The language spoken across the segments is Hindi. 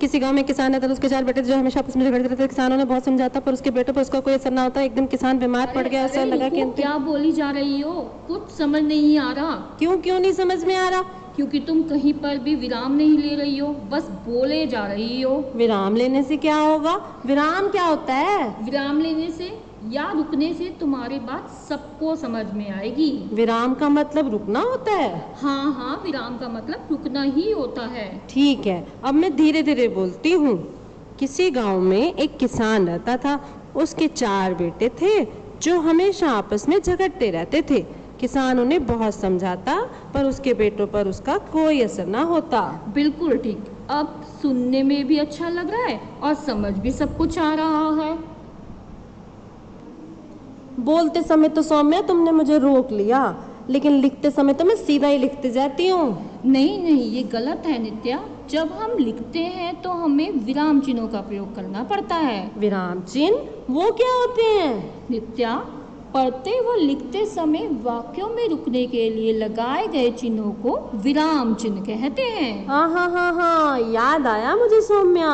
किसी गांव में किसान रहता था, उसके 4 बेटे थे जो हमेशा आपस में झगड़ते रहते थे। किसानों ने बहुत समझाता पर उसके बेटों पर उसका कोई असर ना होता। एक दिन किसान बीमार पड़ गया, उसे लगा कि क्या बोली जा रही हो, कुछ समझ नहीं आ रहा। क्यों नहीं समझ में आ रहा? क्योंकि तुम कहीं पर भी विराम नहीं ले रही हो, बस बोले जा रही हो। विराम लेने से क्या होगा? विराम क्या होता है? विराम लेने से या रुकने से तुम्हारी बात सबको समझ में आएगी। विराम का मतलब रुकना होता है? हाँ, विराम का मतलब रुकना ही होता है। ठीक है, अब मैं धीरे धीरे बोलती हूँ। किसी गांव में एक किसान रहता था। उसके 4 बेटे थे जो हमेशा आपस में झगड़ते रहते थे। किसान उन्हें बहुत समझाता पर उसके बेटों पर उसका कोई असर ना होता। बिल्कुल ठीक, अब सुनने में भी अच्छा लग रहा है और समझ भी सब कुछ आ रहा है। बोलते समय तो सौम्या तुमने मुझे रोक लिया, लेकिन लिखते समय तो मैं सीधा ही लिखती जाती हूँ। नहीं, ये गलत है नित्या। जब हम लिखते हैं तो हमें विराम चिन्हों का प्रयोग करना पड़ता है। विराम चिन्ह वो क्या होते हैं? नित्या, पढ़ते व लिखते समय वाक्यों में रुकने के लिए लगाए गए चिन्हों को विराम चिन्ह कहते हैं। हाँ, याद आया मुझे सौम्या।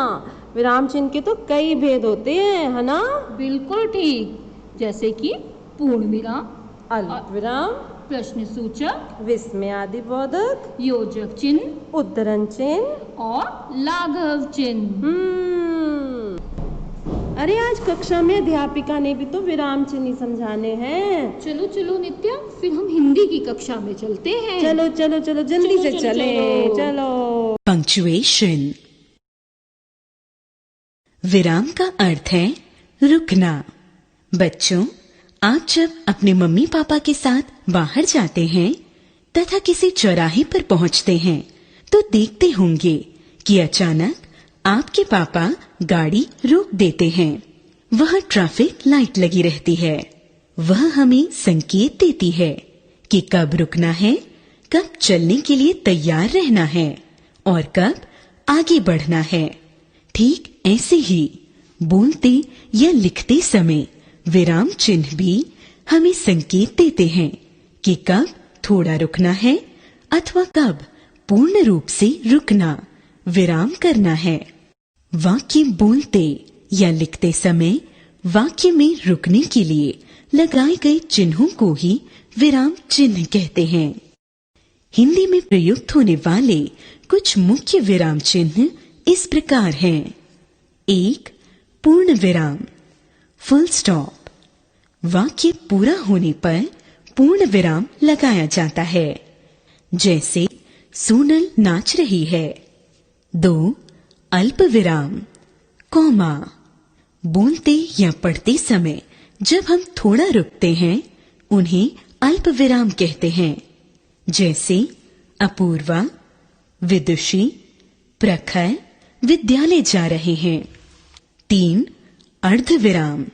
विराम चिन्ह के तो कई भेद होते हैं, है ना? बिल्कुल ठीक, जैसे कि पूर्ण विराम, अल्प विराम, प्रश्न सूचक, विस्मयादिबोधक, योजक चिन्ह, उद्धरण चिन्ह और लाघव चिन्ह। अरे आज कक्षा में अध्यापिका ने भी तो विराम चिन्ह समझाने हैं। चलो नित्या, फिर हम हिंदी की कक्षा में चलते हैं। चलो जल्दी से चलो। पंक्चुएशन। विराम का अर्थ है रुकना। बच्चों, आप जब अपने मम्मी पापा के साथ बाहर जाते हैं तथा किसी चौराहे पर पहुंचते हैं तो देखते होंगे कि अचानक आपके पापा गाड़ी रोक देते हैं। वह ट्रैफिक लाइट लगी रहती है। वह हमें संकेत देती है कि कब रुकना है, कब चलने के लिए तैयार रहना है और कब आगे बढ़ना है। ठीक ऐसे ही बोलते या लिखते समय विराम चिन्ह भी हमें संकेत देते हैं कि कब थोड़ा रुकना है अथवा कब पूर्ण रूप से रुकना, विराम करना है। वाक्य बोलते या लिखते समय वाक्य में रुकने के लिए लगाए गए चिन्हों को ही विराम चिन्ह कहते हैं। हिंदी में प्रयुक्त होने वाले कुछ मुख्य विराम चिन्ह इस प्रकार हैं। 1. पूर्ण विराम, फुल स्टॉप। वाक्य पूरा होने पर पूर्ण विराम लगाया जाता है, जैसे सोनल नाच रही है। 2. अल्प विराम, कॉमा। बोलते या पढ़ते समय जब हम थोड़ा रुकते हैं उन्हें अल्प विराम कहते हैं, जैसे अपूर्वा, विदुषी, प्रखर विद्यालय जा रहे हैं। 3. अर्ध विराम,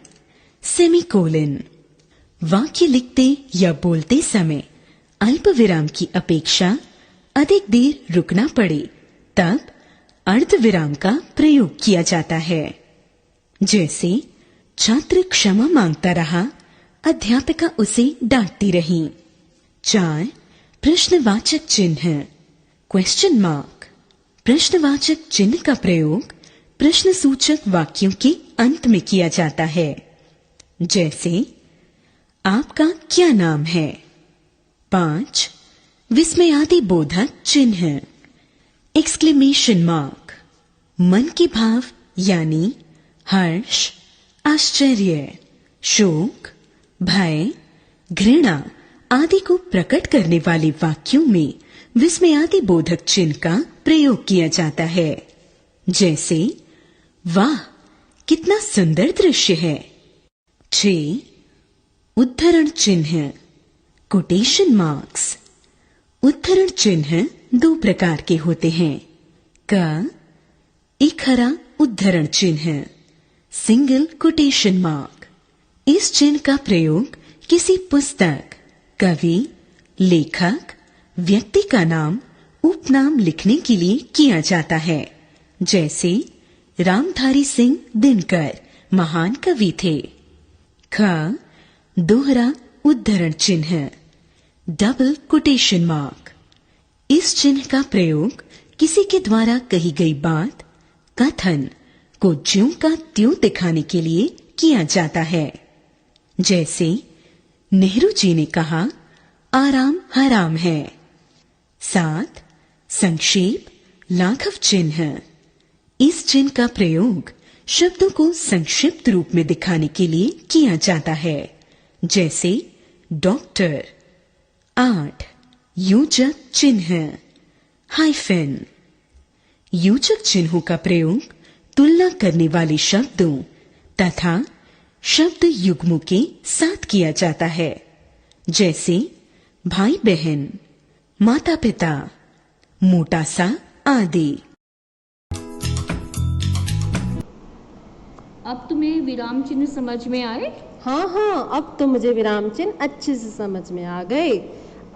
सेमीकोलन। वाक्य लिखते या बोलते समय अल्प विराम की अपेक्षा अधिक देर रुकना पड़े तब अर्ध विराम का प्रयोग किया जाता है, जैसे छात्र क्षमा मांगता रहा, अध्यापिका उसे डांटती रही। 4. प्रश्नवाचक चिन्ह, क्वेश्चन मार्क। प्रश्नवाचक चिन्ह का प्रयोग प्रश्नसूचक वाक्यों के अंत में किया जाता है, जैसे आपका क्या नाम है। 5. विस्मयादिबोधक चिन्ह, एक्सक्लेमेशन मार्क। मन के भाव यानी हर्ष, आश्चर्य, शोक, भय, घृणा आदि को प्रकट करने वाले वाक्यों में विस्मयादिबोधक चिन्ह का प्रयोग किया जाता है, जैसे वाह कितना सुंदर दृश्य है। 6. उद्धरण चिन्ह, कोटेशन मार्क्स। उद्धरण चिन्ह 2 प्रकार के होते हैं। एक हरा उद्धरण चिन्ह, सिंगल कोटेशन मार्क। इस चिन्ह का प्रयोग किसी पुस्तक, कवि, लेखक, व्यक्ति का नाम, उपनाम लिखने के लिए किया जाता है, जैसे रामधारी सिंह दिनकर महान कवि थे। दोहरा उद्धरण चिन्ह, डबल कोटेशन मार्क। इस चिन्ह का प्रयोग किसी के द्वारा कही गई बात, कथन को ज्यों का त्यों दिखाने के लिए किया जाता है। जैसे नेहरू जी ने कहा, आराम हराम है। 7. संक्षेप लाघव चिन्ह। इस चिन्ह का प्रयोग शब्दों को संक्षिप्त रूप में दिखाने के लिए किया जाता है। जैसे डॉक्टर। 8. योजक चिन्ह हाइफन। योजक चिन्हों का प्रयोग तुलना करने वाले शब्दों तथा शब्द युग्मों के साथ किया जाता है। जैसे भाई बहन, माता पिता, मोटा सा आदि। अब तुम्हें विराम चिन्ह समझ में आए? हाँ हाँ, अब तो मुझे विराम चिन्ह अच्छे से समझ में आ गए।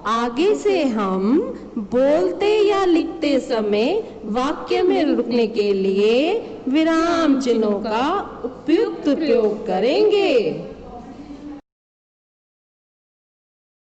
आगे से हम बोलते या लिखते समय वाक्य में रुकने के लिए विराम चिन्हों का उपयुक्त प्रयोग करेंगे।